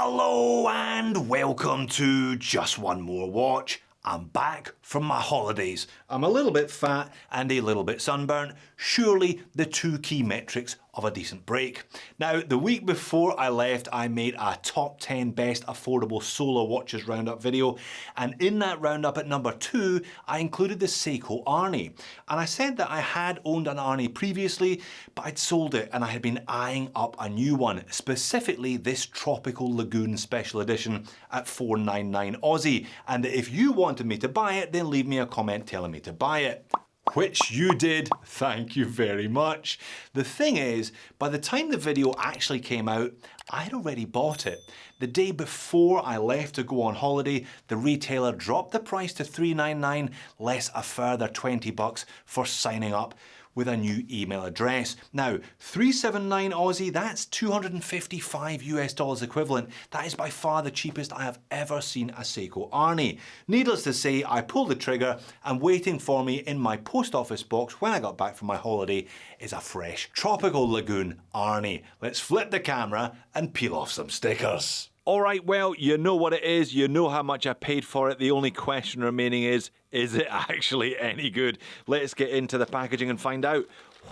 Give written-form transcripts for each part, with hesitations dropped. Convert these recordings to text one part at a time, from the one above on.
Hello and welcome to Just One More Watch. I'm back from my holidays. I'm a little bit fat and a little bit sunburnt. Surely the two key metrics of a decent break. Now, the week before I left, I made a top 10 best affordable solar watches roundup video. And in that roundup at number 2, I included the Seiko Arnie. And I said that I had owned an Arnie previously, but I'd sold it and I had been eyeing up a new one, specifically this Tropical Lagoon Special Edition at $499 Aussie. And if you wanted me to buy it, then leave me a comment telling me to buy it. Which you did, thank you very much. The thing is, by the time the video actually came out, I'd already bought it. The day before I left to go on holiday, the retailer dropped the price to $399, less a further $20 for signing up with a new email address. Now, $379 Aussie, that's $255 US dollars equivalent. That is by far the cheapest I have ever seen a Seiko Arnie. Needless to say, I pulled the trigger, and waiting for me in my post office box when I got back from my holiday is a fresh Tropical Lagoon Arnie. Let's flip the camera and peel off some stickers. Alright, well, you know what it is, you know how much I paid for it. The only question remaining is it actually any good? Let's get into the packaging and find out.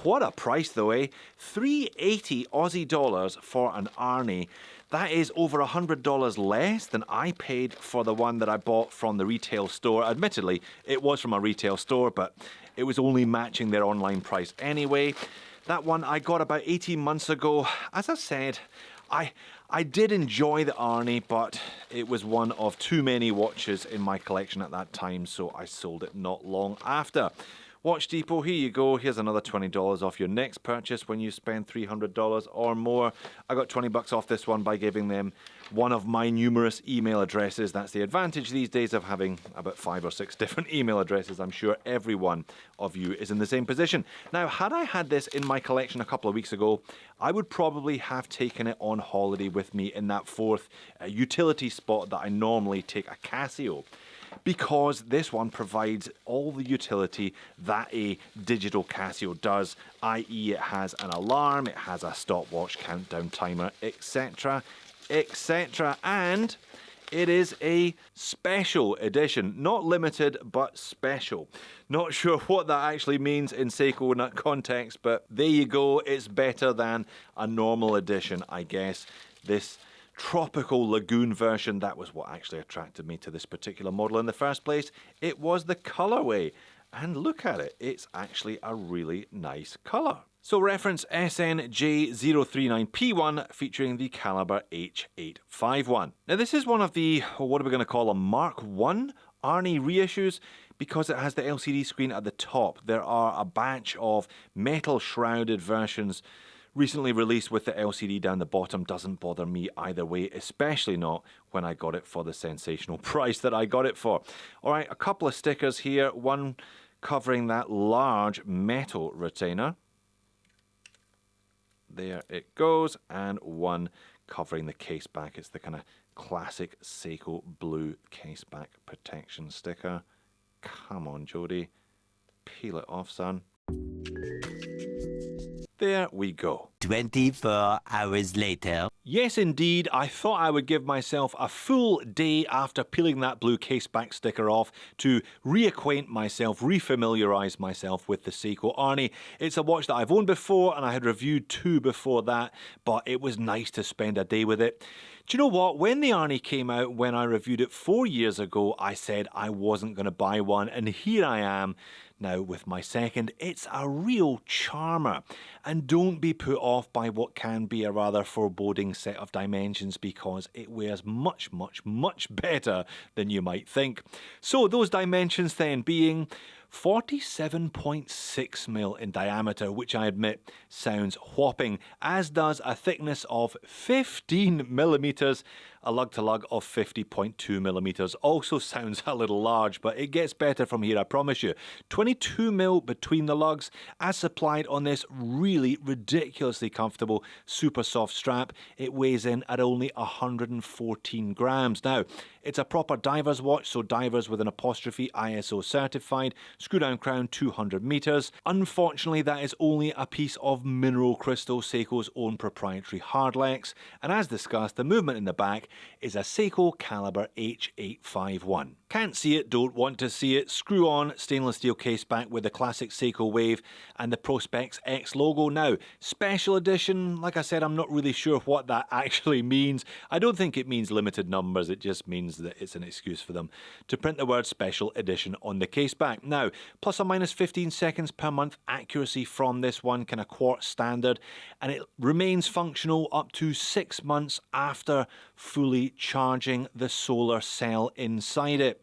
What a price though, eh? $380 Aussie dollars for an Arnie. That is over $100 less than I paid for the one that I bought from the retail store. Admittedly, it was from a retail store, but it was only matching their online price anyway. That one I got about 18 months ago. As I said, I did enjoy the Arnie, but it was one of too many watches in my collection at that time, so I sold it not long after. Watch Depot, here you go. Here's another $20 off your next purchase when you spend $300 or more. I got $20 off this one by giving them one of my numerous email addresses. That's the advantage these days of having about 5 or 6 different email addresses. I'm sure every one of you is in the same position. Now, had I had this in my collection a couple of weeks ago, I would probably have taken it on holiday with me in that fourth utility spot that I normally take a Casio, because this one provides all the utility that a digital Casio does, i.e. it has an alarm, it has a stopwatch, countdown timer, etc, etc, and it is a special edition, not limited, but special. Not sure what that actually means in Seiko nut context, but there you go, it's better than a normal edition, I guess. This Tropical Lagoon version, that was what actually attracted me to this particular model in the first place. It was the colorway, and look at it, it's actually a really nice color. So reference SNJ039P1 featuring the caliber H851. Now this is one of the, what are we going to call a Mark I Arnie reissues, because it has the LCD screen at the top. There are a batch of metal shrouded versions recently released with the LCD down the bottom. Doesn't bother me either way, especially not when I got it for the sensational price that I got it for. Alright, a couple of stickers here, one covering that large metal retainer. There it goes, and one covering the case back. It's the kind of classic Seiko blue case back protection sticker. Come on, Jody, peel it off, son. There we go. 24 hours later. Yes, indeed, I thought I would give myself a full day after peeling that blue caseback sticker off to reacquaint myself, refamiliarise myself with the Seiko Arnie. It's a watch that I've owned before, and I had reviewed 2 before that, but it was nice to spend a day with it. Do you know what? When the Arnie came out, when I reviewed it 4 years ago, I said I wasn't going to buy one, and here I am now with my second. It's a real charmer, and don't be put off by what can be a rather foreboding set of dimensions, because it wears much, much, much better than you might think. So those dimensions then being 47.6mm in diameter, which I admit sounds whopping, as does a thickness of 15mm. A lug-to-lug of 50.2mm also sounds a little large, but it gets better from here, I promise you. 22mm between the lugs, as supplied on this really ridiculously comfortable super soft strap. It weighs in at only 114 grams. Now, It's a proper diver's watch, so divers with an apostrophe, ISO certified. Screw down crown 200 meters. Unfortunately, that is only a piece of mineral crystal, Seiko's own proprietary hardlex. And as discussed, the movement in the back is a Seiko caliber H851. Can't see it, don't want to see it. Screw on stainless steel case back with the classic Seiko wave and the Prospex X logo. Now, special edition, like I said, I'm not really sure what that actually means. I don't think it means limited numbers, it just means that it's an excuse for them to print the word special edition on the case back. Now, plus or minus 15 seconds per month accuracy from this one, kind of quartz standard, and it remains functional up to 6 months after fully charging the solar cell inside it.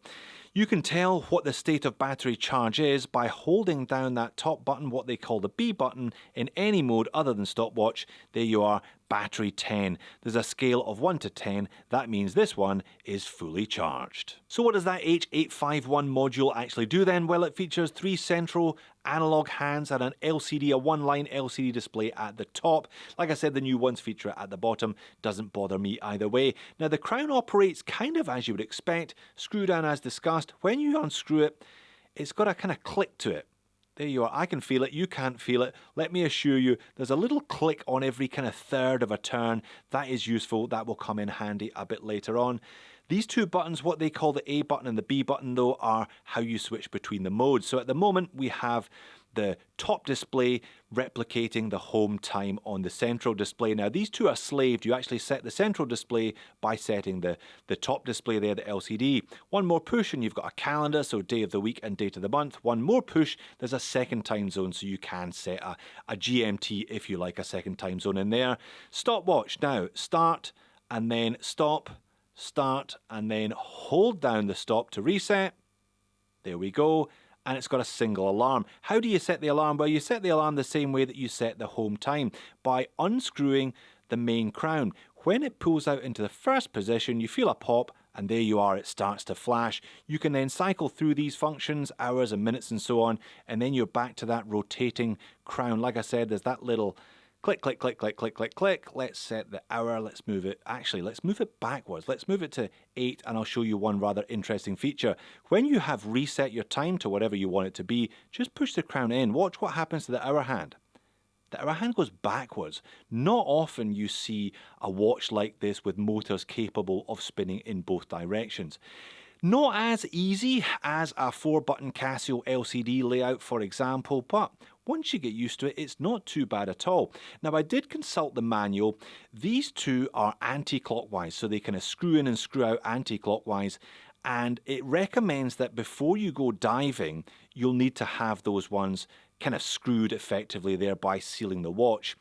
You can tell what the state of battery charge is by holding down that top button, what they call the B button, in any mode other than stopwatch. There you are, battery 10. There's a scale of 1 to 10. That means this one is fully charged. So what does that H851 module actually do then? Well, it features 3 central analog hands and an LCD, a one-line LCD display at the top. Like I said, the new ones feature it at the bottom. Doesn't bother me either way. Now, the crown operates kind of as you would expect. Screw down as discussed. When you unscrew it, it's got a kind of click to it. There you are. I can feel it. You can't feel it. Let me assure you, there's a little click on every kind of third of a turn. That is useful. That will come in handy a bit later on. These 2 buttons, what they call the A button and the B button, though, are how you switch between the modes. So at the moment, we have the top display replicating the home time on the central display. Now, these 2 are slaved. You actually set the central display by setting the top display there, the LCD. One more push and you've got a calendar, so day of the week and date of the month. One more push, there's a second time zone, so you can set a GMT if you like, a second time zone in there. Stopwatch, now start and then stop, start and then hold down the stop to reset. There we go. And it's got a single alarm. How do you set the alarm? Well, you set the alarm the same way that you set the home time, by unscrewing the main crown. When it pulls out into the first position, you feel a pop, and there you are, it starts to flash. You can then cycle through these functions, hours and minutes and so on, and then you're back to that rotating crown. Like I said, there's that little click, click, click, click, click, click, click. Let's set the hour. Let's move it. Actually, let's move it backwards. Let's move it to 8, and I'll show you one rather interesting feature. When you have reset your time to whatever you want it to be, just push the crown in. Watch what happens to the hour hand. The hour hand goes backwards. Not often you see a watch like this with motors capable of spinning in both directions. Not as easy as a 4-button Casio LCD layout, for example, but once you get used to it, it's not too bad at all. Now, I did consult the manual. These 2 are anti-clockwise, so they kind of screw in and screw out anti-clockwise, and it recommends that before you go diving, you'll need to have those ones kind of screwed effectively, thereby sealing the watch.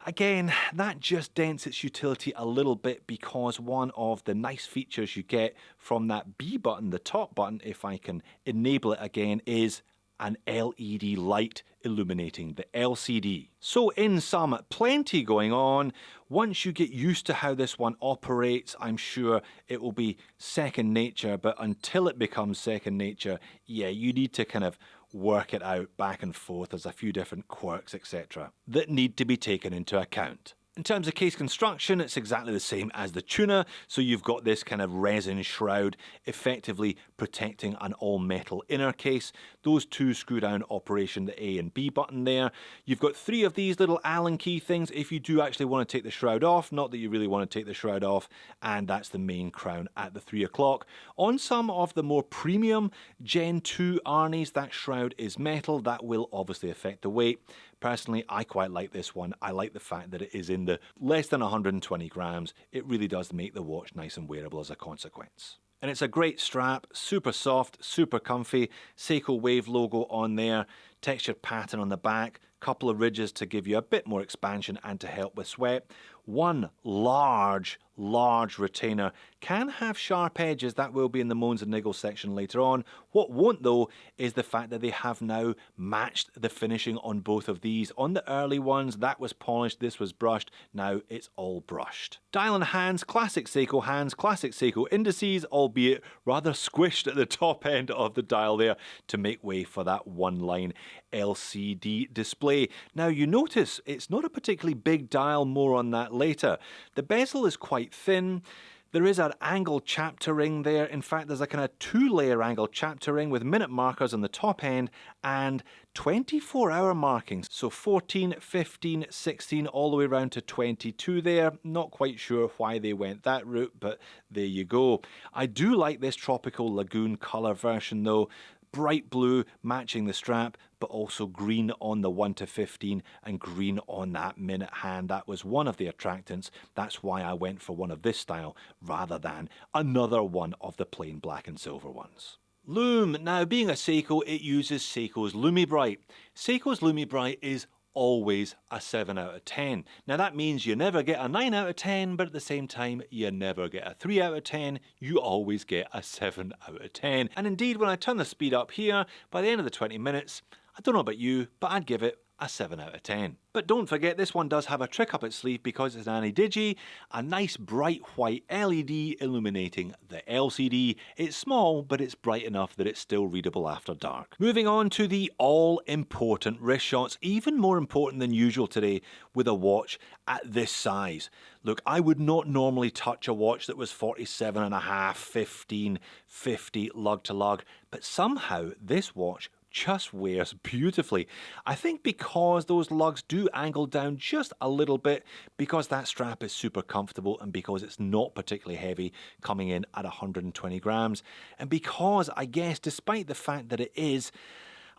Again, that just dents its utility a little bit, because one of the nice features you get from that B button, the top button, if I can enable it again, is an LED light illuminating the LCD. So in sum, plenty going on. Once you get used to how this one operates, I'm sure it will be second nature, but until it becomes second nature, yeah, you need to kind of work it out back and forth. There's a few different quirks, etc., that need to be taken into account. In terms of case construction, it's exactly the same as the Tuna, so you've got this kind of resin shroud effectively protecting an all-metal inner case. Those 2 screw-down operation, the A and B button there. You've got 3 of these little Allen key things if you do actually want to take the shroud off, not that you really want to take the shroud off, and that's the main crown at the 3 o'clock. On some of the more premium Gen 2 Arnies, that shroud is metal. That will obviously affect the weight. Personally, I quite like this one. I like the fact that it is in the less than 120 grams. It really does make the watch nice and wearable as a consequence. And it's a great strap, super soft, super comfy, Seiko Wave logo on there, textured pattern on the back, couple of ridges to give you a bit more expansion and to help with sweat. One large retainer, can have sharp edges. That will be in the moans and niggles section later on. What won't, though, is the fact that they have now matched the finishing on both of these. On the early ones, that was polished, this was brushed. Now it's all brushed. Dial and hands, classic Seiko indices, albeit rather squished at the top end of the dial there to make way for that one-line LCD display. Now you notice it's not a particularly big dial, more on that later. The bezel is quite thin. There is an angled chapter ring there. In fact, there's a kind of 2-layer angled chapter ring with minute markers on the top end and 24-hour markings. So 14, 15, 16, all the way around to 22 there. Not quite sure why they went that route, but there you go. I do like this tropical lagoon colour version though. Bright blue matching the strap, but also green on the 1 to 15 and green on that minute hand. That was one of the attractants. That's why I went for one of this style rather than another one of the plain black and silver ones. Loom. Now, being a Seiko, it uses Seiko's LumiBrite. Seiko's LumiBrite is always a 7 out of 10. Now that means you never get a 9 out of 10, but at the same time you never get a 3 out of 10, you always get a 7 out of 10. And indeed, when I turn the speed up here, by the end of the 20 minutes, I don't know about you, but I'd give it a 7 out of 10. But don't forget, this one does have a trick up its sleeve because it's an Arnie Digi, a nice bright white LED illuminating the LCD. It's small, but it's bright enough that it's still readable after dark. Moving on to the all-important wrist shots, even more important than usual today with a watch at this size. Look, I would not normally touch a watch that was 47.5, 15, 50 lug to lug, but somehow this watch just wears beautifully. I think because those lugs do angle down just a little bit, because that strap is super comfortable and because it's not particularly heavy, coming in at 120 grams, and because I guess despite the fact that it is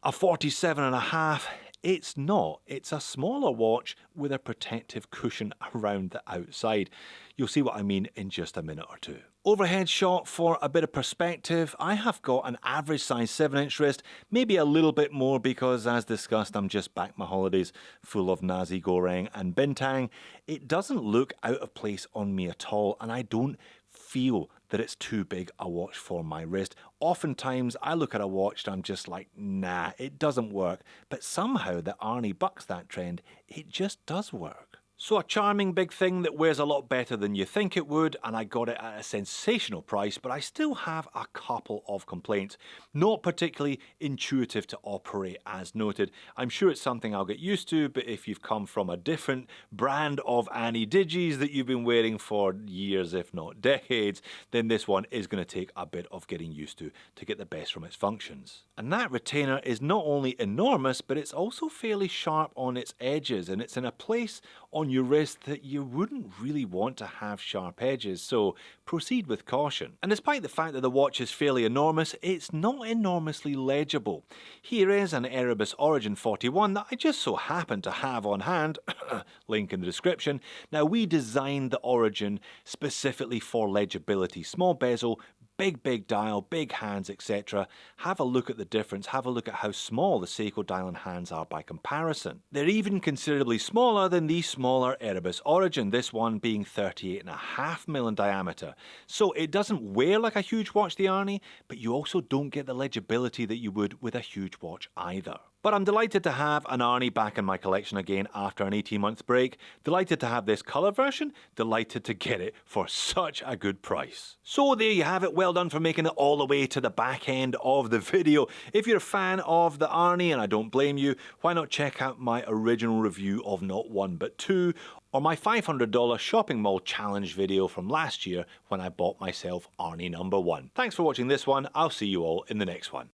a 47.5, it's not. It's a smaller watch with a protective cushion around the outside. You'll see what I mean in just a minute or two. Overhead shot for a bit of perspective. I have got an average size 7-inch wrist, maybe a little bit more because, as discussed, I'm just back my holidays full of nasi goreng and bintang. It doesn't look out of place on me at all, and I don't feel that it's too big a watch for my wrist. Oftentimes I look at a watch and I'm just like, nah, it doesn't work. But somehow the Arnie bucks that trend. It just does work. So a charming big thing that wears a lot better than you think it would, and I got it at a sensational price, but I still have a couple of complaints. Not particularly intuitive to operate as noted. I'm sure it's something I'll get used to, but if you've come from a different brand of Arnie Digis that you've been wearing for years, if not decades, then this one is going to take a bit of getting used to get the best from its functions. And that retainer is not only enormous, but it's also fairly sharp on its edges, and it's in a place on your wrist that you wouldn't really want to have sharp edges, so proceed with caution. And despite the fact that the watch is fairly enormous, it's not enormously legible. Here is an EREBUS Origin 41 that I just so happen to have on hand, link in the description. Now, we designed the Origin specifically for legibility, small bezel, big dial, big hands, etc. Have a look at the difference, have a look at how small the Seiko dial and hands are by comparison. They're even considerably smaller than the smaller EREBUS Origin, this one being 38.5mm in diameter. So it doesn't wear like a huge watch, the Arnie, but you also don't get the legibility that you would with a huge watch either. But I'm delighted to have an Arnie back in my collection again after an 18-month break. Delighted to have this colour version. Delighted to get it for such a good price. So there you have it. Well done for making it all the way to the back end of the video. If you're a fan of the Arnie, and I don't blame you, why not check out my original review of not one but two, or my $500 shopping mall challenge video from last year when I bought myself Arnie #1. Thanks for watching this one. I'll see you all in the next one.